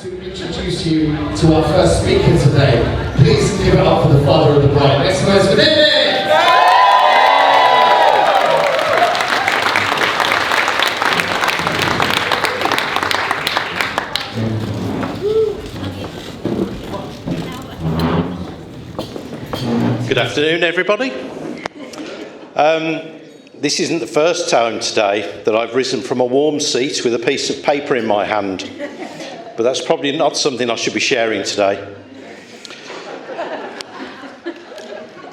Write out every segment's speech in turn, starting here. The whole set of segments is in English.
To introduce you to our first speaker today. Please give it up for the father of the bride. Next one is David! Good afternoon, everybody. This isn't the first time today that I've risen from a warm seat with a piece of paper in my hand, but that's probably not something I should be sharing today.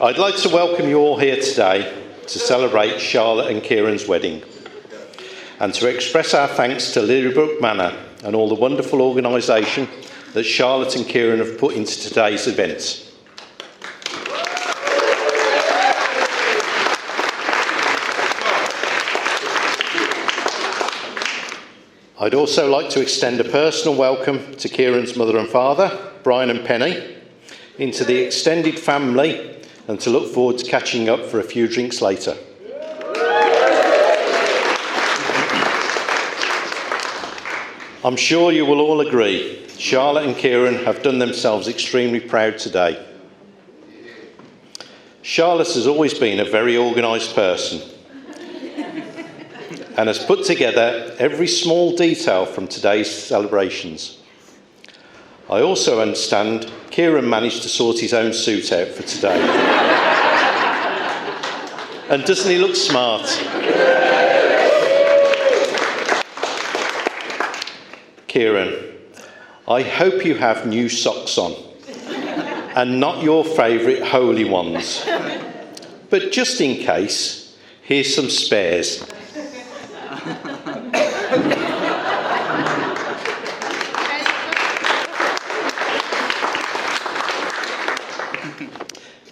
I'd like to welcome you all here today to celebrate Charlotte and Kieran's wedding, and to express our thanks to Lilybrook Manor and all the wonderful organisation that Charlotte and Kieran have put into today's event. I'd also like to extend a personal welcome to Kieran's mother and father, Brian and Penny, into the extended family, and to look forward to catching up for a few drinks later. I'm sure you will all agree, Charlotte and Kieran have done themselves extremely proud today. Charlotte has always been a very organised person, and has put together every small detail from today's celebrations. I also understand Kieran managed to sort his own suit out for today. And doesn't he look smart? Kieran, I hope you have new socks on, and not your favourite holy ones. But just in case, here's some spares.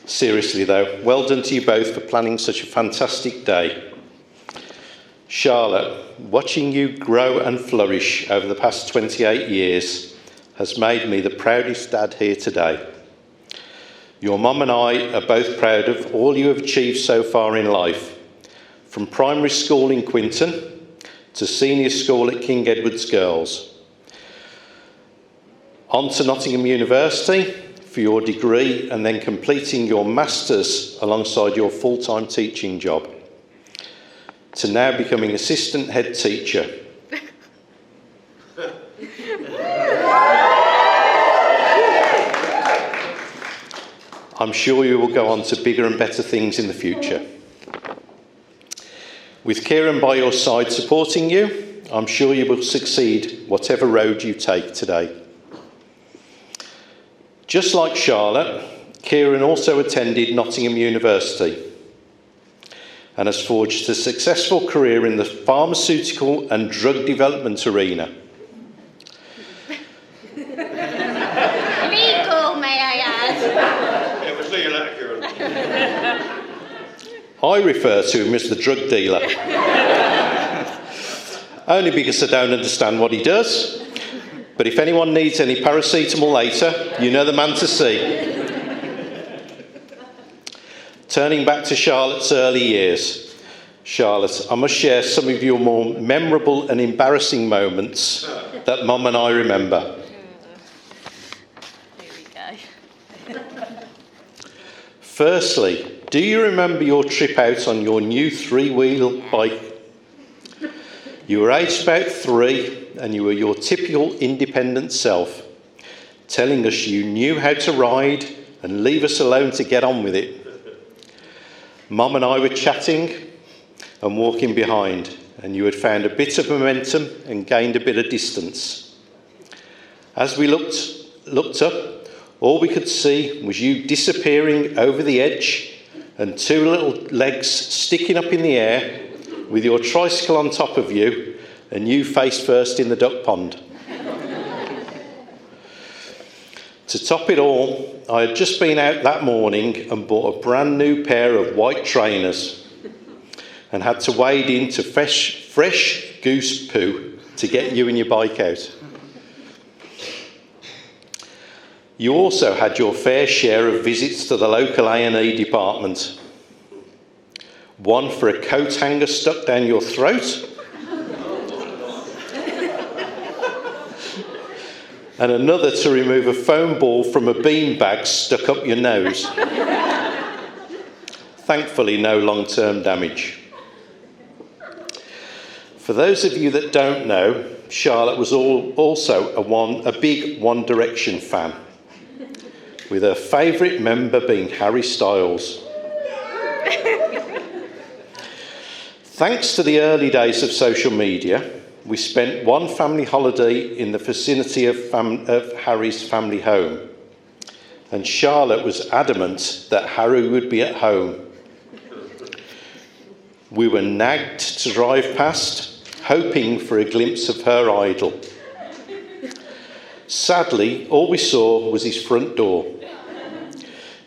Seriously though, well done to you both for planning such a fantastic day. Charlotte, watching you grow and flourish over the past 28 years has made me the proudest dad here today. Your mum and I are both proud of all you have achieved so far in life, from primary school in Quinton to senior school at King Edward's Girls, on to Nottingham University for your degree, and then completing your Masters alongside your full-time teaching job, to now becoming assistant head teacher. I'm sure you will go on to bigger and better things in the future. With Kieran by your side supporting you, I'm sure you will succeed whatever road you take today. Just like Charlotte, Kieran also attended Nottingham University and has forged a successful career in the pharmaceutical and drug development arena. Legal, may I add? Yeah, we'll see you later, Kieran. I refer to him as the drug dealer. Only because I don't understand what he does. But if anyone needs any paracetamol later, you know the man to see. Turning back to Charlotte's early years. Charlotte, I must share some of your more memorable and embarrassing moments that Mum and I remember. Here we go. Firstly, do you remember your trip out on your new three-wheel bike? You were aged about 3 and you were your typical independent self, telling us you knew how to ride and leave us alone to get on with it. Mum and I were chatting and walking behind, and you had found a bit of momentum and gained a bit of distance. As we looked up, all we could see was you disappearing over the edge and 2 little legs sticking up in the air with your tricycle on top of you and you face first in the duck pond. To top it all, I had just been out that morning and bought a brand new pair of white trainers and had to wade into fresh goose poo to get you and your bike out. You also had your fair share of visits to the local A&E department. One for a coat hanger stuck down your throat, and another to remove a foam ball from a beanbag stuck up your nose. Thankfully, no long-term damage. For those of you that don't know, Charlotte was also a big One Direction fan, with her favourite member being Harry Styles. Thanks to the early days of social media, we spent one family holiday in the vicinity of Harry's family home, and Charlotte was adamant that Harry would be at home. We were nagged to drive past, hoping for a glimpse of her idol. Sadly, all we saw was his front door,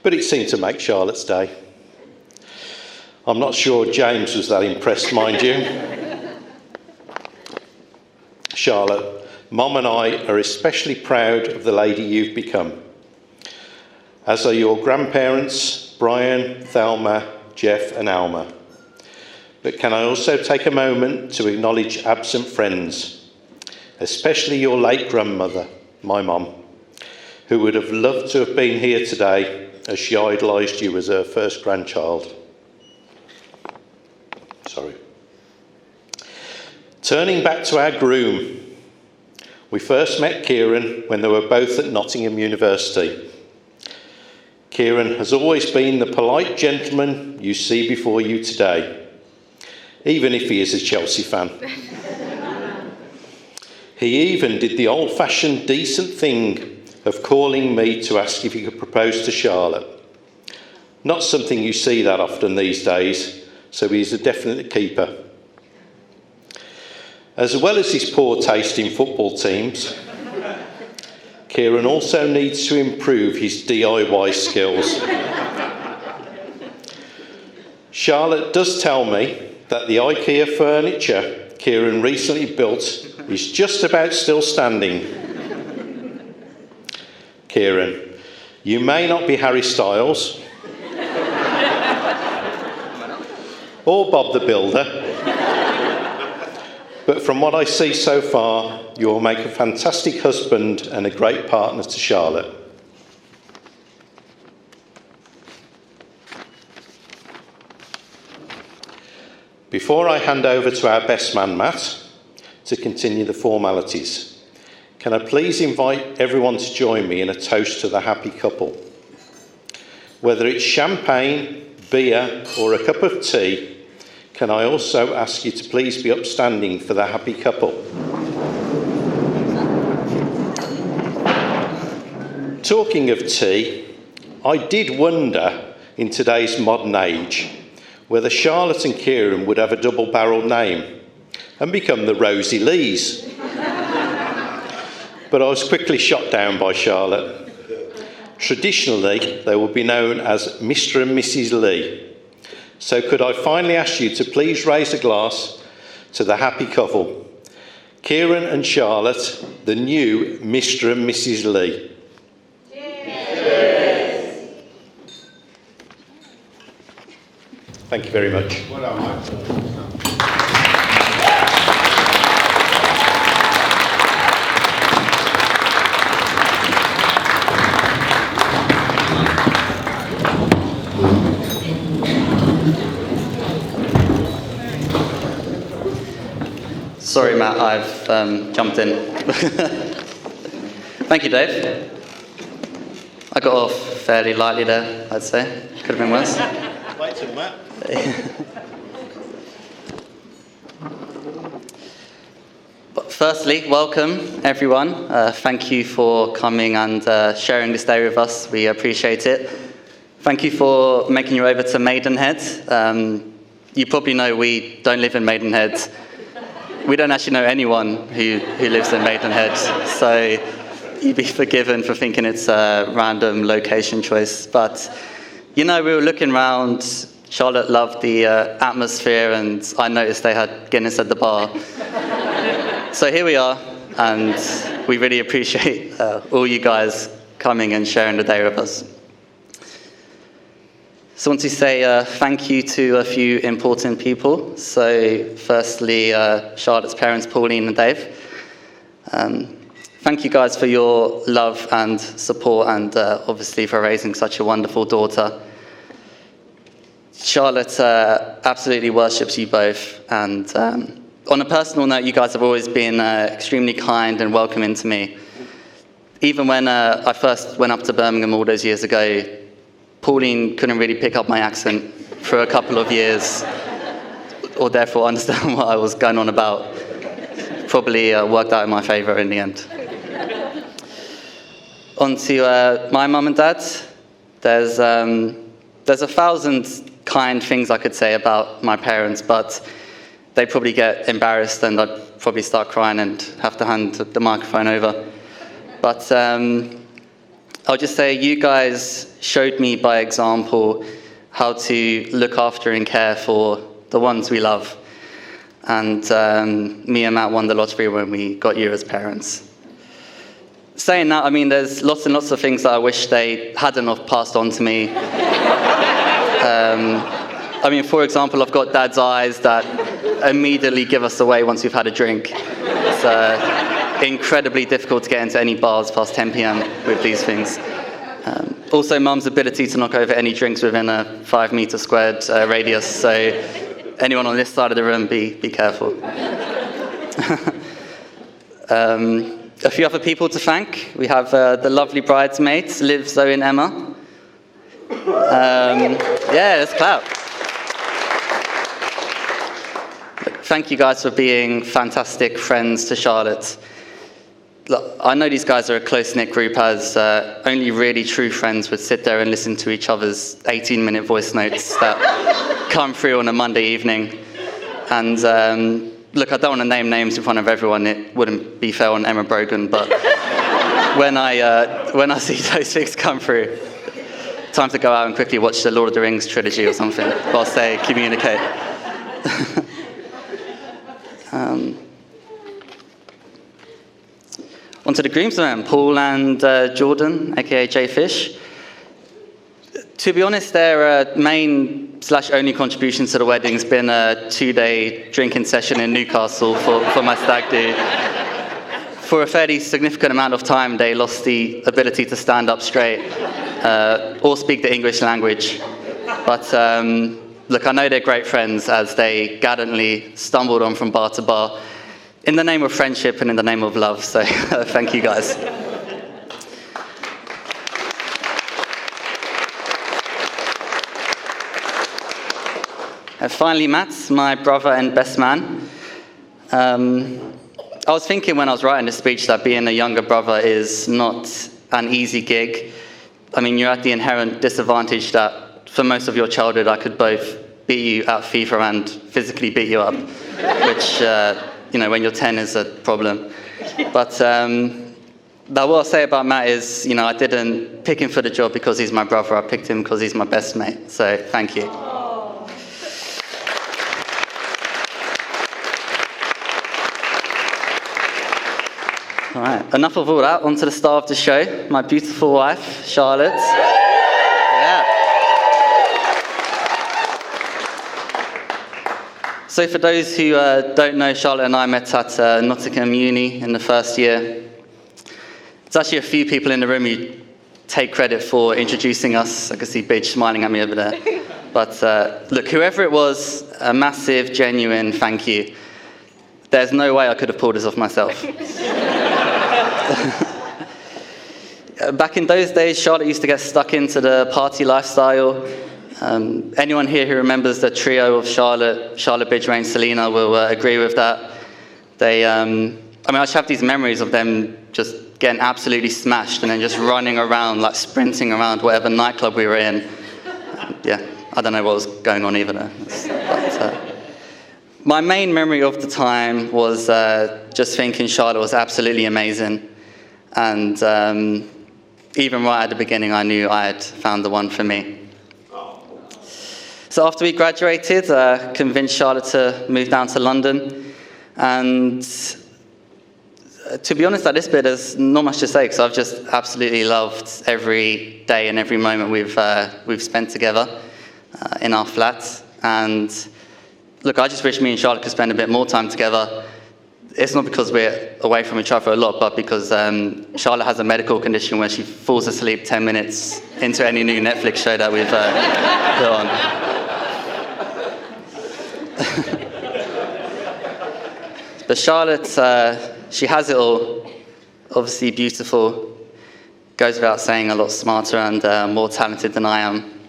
but it seemed to make Charlotte's day. I'm not sure James was that impressed, mind you. Charlotte, Mum and I are especially proud of the lady you've become, as are your grandparents, Brian, Thelma, Jeff and Alma. But can I also take a moment to acknowledge absent friends, especially your late grandmother, my mum, who would have loved to have been here today as she idolised you as her first grandchild. Sorry. Turning back to our groom, we first met Kieran when they were both at Nottingham University. Kieran has always been the polite gentleman you see before you today, even if he is a Chelsea fan. He even did the old-fashioned decent thing of calling me to ask if he could propose to Charlotte. Not something you see that often these days, so he's a definite keeper. As well as his poor taste in football teams, Kieran also needs to improve his DIY skills. Charlotte does tell me that the IKEA furniture Kieran recently built is just about still standing. Kieran, you may not be Harry Styles or Bob the Builder, but from what I see so far, you will make a fantastic husband and a great partner to Charlotte. Before I hand over to our best man, Matt, to continue the formalities, can I please invite everyone to join me in a toast to the happy couple? Whether it's champagne, beer, or a cup of tea, can I also ask you to please be upstanding for the happy couple? Talking of tea, I did wonder in today's modern age whether Charlotte and Kieran would have a double-barrelled name and become the Rosie Lees. But I was quickly shot down by Charlotte. Traditionally, they would be known as Mr. and Mrs. Lee. So could I finally ask you to please raise a glass to the happy couple, Kieran and Charlotte, the new Mr. and Mrs. Lee. Cheers. Thank you very much. Well done, mate. Sorry, Matt, I've jumped in. Thank you, Dave. I got off fairly lightly there, I'd say. Could have been worse. Wait till Matt. But firstly, welcome, everyone. Thank you for coming and sharing this day with us. We appreciate it. Thank you for making your way over to Maidenhead. You probably know we don't live in Maidenhead. We don't actually know anyone who lives in Maidenhead, so you'd be forgiven for thinking it's a random location choice. But, you know, we were looking around. Charlotte loved the atmosphere, and I noticed they had Guinness at the bar. So here we are, and we really appreciate all you guys coming and sharing the day with us. So I want to say thank you to a few important people. So firstly, Charlotte's parents, Pauline and Dave. thank you guys for your love and support, and obviously for raising such a wonderful daughter. Charlotte absolutely worships you both, and on a personal note, you guys have always been extremely kind and welcoming to me. Even when I first went up to Birmingham all those years ago, Pauline couldn't really pick up my accent for a couple of years, or therefore understand what I was going on about. Probably worked out in my favour in the end. On to my mum and dad. There's 1,000 kind things I could say about my parents, but they probably get embarrassed and I'd probably start crying and have to hand the microphone over. But I'll just say you guys showed me by example how to look after and care for the ones we love. And me and Matt won the lottery when we got you as parents. Saying that, I mean, there's lots and lots of things that I wish they hadn't have passed on to me. I mean, for example, I've got Dad's eyes that immediately give us away once we've had a drink. It's incredibly difficult to get into any bars past 10 p.m. with these things. Also, Mum's ability to knock over any drinks within a 5-metre squared radius, so anyone on this side of the room, be careful. A few other people to thank. We have the lovely bridesmaids, Liv, Zoe and Emma. Yeah, let's clap. Thank you guys for being fantastic friends to Charlotte. Look, I know these guys are a close-knit group, as only really true friends would sit there and listen to each other's 18-minute voice notes that come through on a Monday evening. And look, I don't want to name names in front of everyone. It wouldn't be fair on Emma Brogan, but when I see those things come through, time to go out and quickly watch the Lord of the Rings trilogy or something whilst they communicate. On to the groomsmen, Paul and Jordan, aka Jay Fish. To be honest, their main/only contribution to the wedding has been a 2-day drinking session in Newcastle for my stag do. For a fairly significant amount of time, they lost the ability to stand up straight or speak the English language. But look, I know they're great friends, as they gallantly stumbled on from bar to bar in the name of friendship and in the name of love. So thank you guys. And finally, Matt, my brother and best man. I was thinking when I was writing this speech that being a younger brother is not an easy gig. I mean, you're at the inherent disadvantage that for most of your childhood I could both beat you at FIFA and physically beat you up, which, when you're 10 is a problem. But what I'll say about Matt is, I didn't pick him for the job because he's my brother. I picked him because he's my best mate. So thank you. All right, enough of all that. On to the star of the show, my beautiful wife, Charlotte. Yeah. So for those who don't know, Charlotte and I met at Nottingham Uni in the first year. There's actually a few people in the room who take credit for introducing us. I can see Bidge smiling at me over there. But look, whoever it was, a massive, genuine thank you. There's no way I could have pulled this off myself. Back in those days, Charlotte used to get stuck into the party lifestyle. Anyone here who remembers the trio of Charlotte, Bidge, Rain, Selena will agree with that. I just have these memories of them just getting absolutely smashed and then just running around, like sprinting around whatever nightclub we were in. I don't know what was going on either. But, my main memory of the time was just thinking Charlotte was absolutely amazing. And even right at the beginning, I knew I had found the one for me. So after we graduated, convinced Charlotte to move down to London. And to be honest, at this bit, there's not much to say, because I've just absolutely loved every day and every moment we've spent together in our flat. And look, I just wish me and Charlotte could spend a bit more time together. it's not because we're away from each other a lot, but because Charlotte has a medical condition where she falls asleep 10 minutes into any new Netflix show that we've put on. But Charlotte, she has it all. Obviously beautiful, goes without saying, a lot smarter and more talented than I am.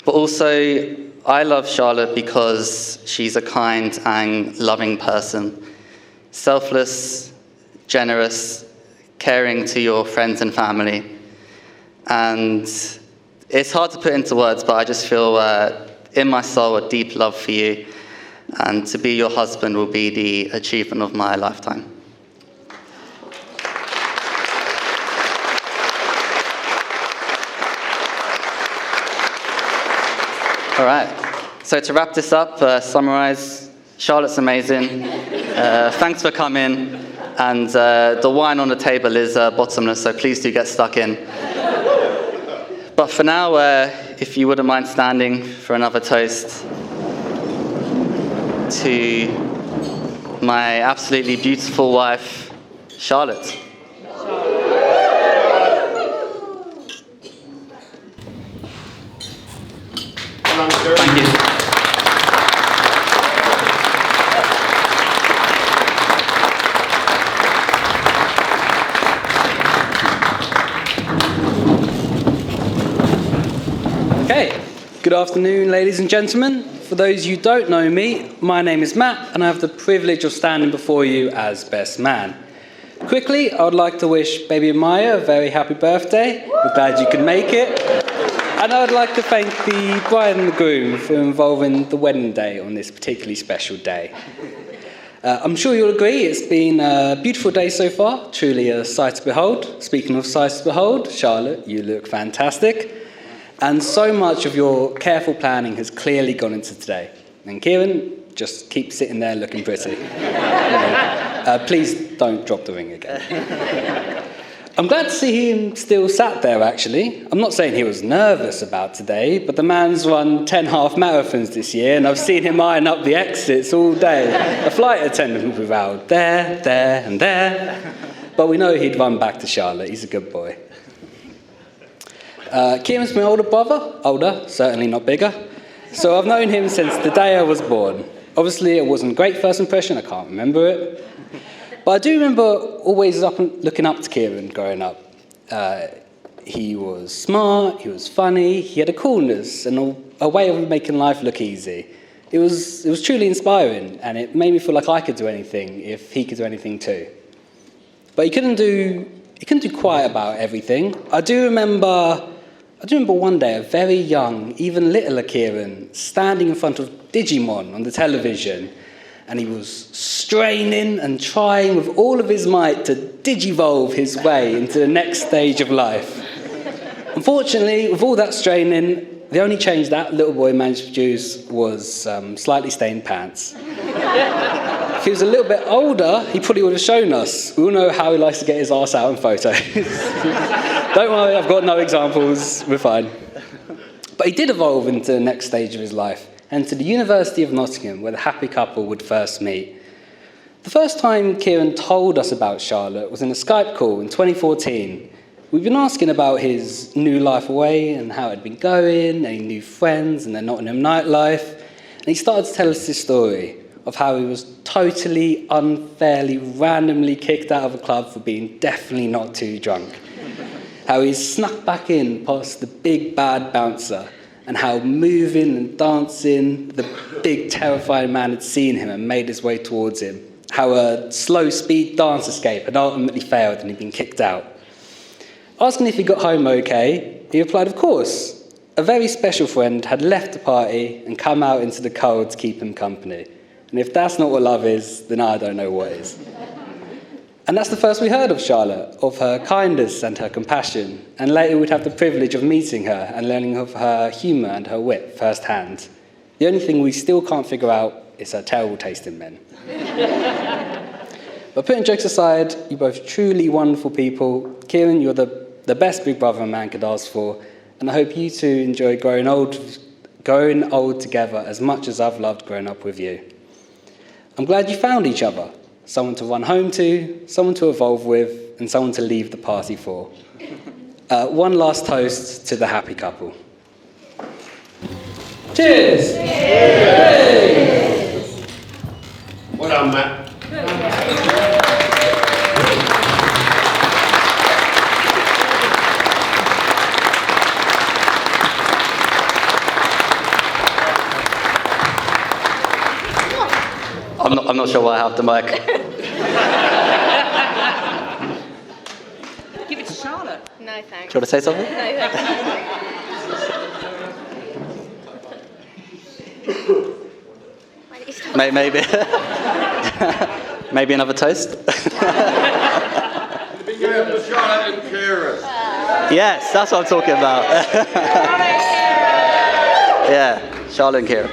But also, I love Charlotte because she's a kind and loving person. Selfless, generous, caring to your friends and family. And it's hard to put into words, but I just feel in my soul a deep love for you. And to be your husband will be the achievement of my lifetime. All right, so to wrap this up, summarize, Charlotte's amazing. Thanks for coming. And the wine on the table is bottomless, so please do get stuck in. But for now, if you wouldn't mind standing for another toast to my absolutely beautiful wife, Charlotte. Thank you. Okay, good afternoon, ladies and gentlemen. For those you don't know me, my name is Matt, and I have the privilege of standing before you as best man. Quickly, I would like to wish baby Maya a very happy birthday. We're glad you could make it. And I would like to thank the bride and the groom for involving the wedding day on this particularly special day. I'm sure you'll agree it's been a beautiful day so far, truly a sight to behold. Speaking of sights to behold, Charlotte, you look fantastic. And so much of your careful planning has clearly gone into today. And Kieran, just keep sitting there looking pretty. Please don't drop the ring again. I'm glad to see him still sat there, actually. I'm not saying he was nervous about today, but the man's run 10 half marathons this year, and I've seen him eyeing up the exits all day. A flight attendant would be out there, and there. But we know he'd run back to Charlotte. He's a good boy. Kieran's my older brother. Older, certainly not bigger. So I've known him since the day I was born. Obviously, it wasn't a great first impression. I can't remember it. But I do remember always looking up to Kieran growing up. He was smart, he was funny, he had a coolness and a way of making life look easy. It was truly inspiring, and it made me feel like I could do anything if he could do anything too. But he couldn't do quite about everything. I do remember one day a very young, even littler Kieran standing in front of Digimon on the television. And he was straining and trying with all of his might to digivolve his way into the next stage of life. Unfortunately, with all that straining, the only change that little boy managed to produce was slightly stained pants. If he was a little bit older, he probably would have shown us. We all know how he likes to get his arse out in photos. Don't worry, I've got no examples, we're fine. But he did evolve into the next stage of his life, and to the University of Nottingham, where the happy couple would first meet. The first time Kieran told us about Charlotte was in a Skype call in 2014. We'd been asking about his new life away and how it had been going, any new friends and their Nottingham nightlife. And he started to tell us this story of how he was totally, unfairly, randomly kicked out of a club for being definitely not too drunk. How he snuck back in past the big bad bouncer, and how moving and dancing, the big terrifying man had seen him and made his way towards him. How a slow speed dance escape had ultimately failed and he'd been kicked out. Asking if he got home okay, he replied, of course. A very special friend had left the party and come out into the cold to keep him company. And if that's not what love is, then I don't know what is. And that's the first we heard of Charlotte, of her kindness and her compassion. And later we'd have the privilege of meeting her and learning of her humour and her wit firsthand. The only thing we still can't figure out is her terrible taste in men. But putting jokes aside, you're both truly wonderful people. Kieran, you're the best big brother a man could ask for. And I hope you two enjoy growing old together as much as I've loved growing up with you. I'm glad you found each other. someone to run home to, someone to evolve with, and someone to leave the party for. One last toast to the happy couple. Cheers! Well done, Matt. I'm not sure why I have the mic. Give it to Charlotte. No, thanks. Do you want to say something? No, thanks. Maybe. Maybe another toast? Charlotte and Kieran. Yes, that's what I'm talking about. Yeah, Charlotte and Kieran.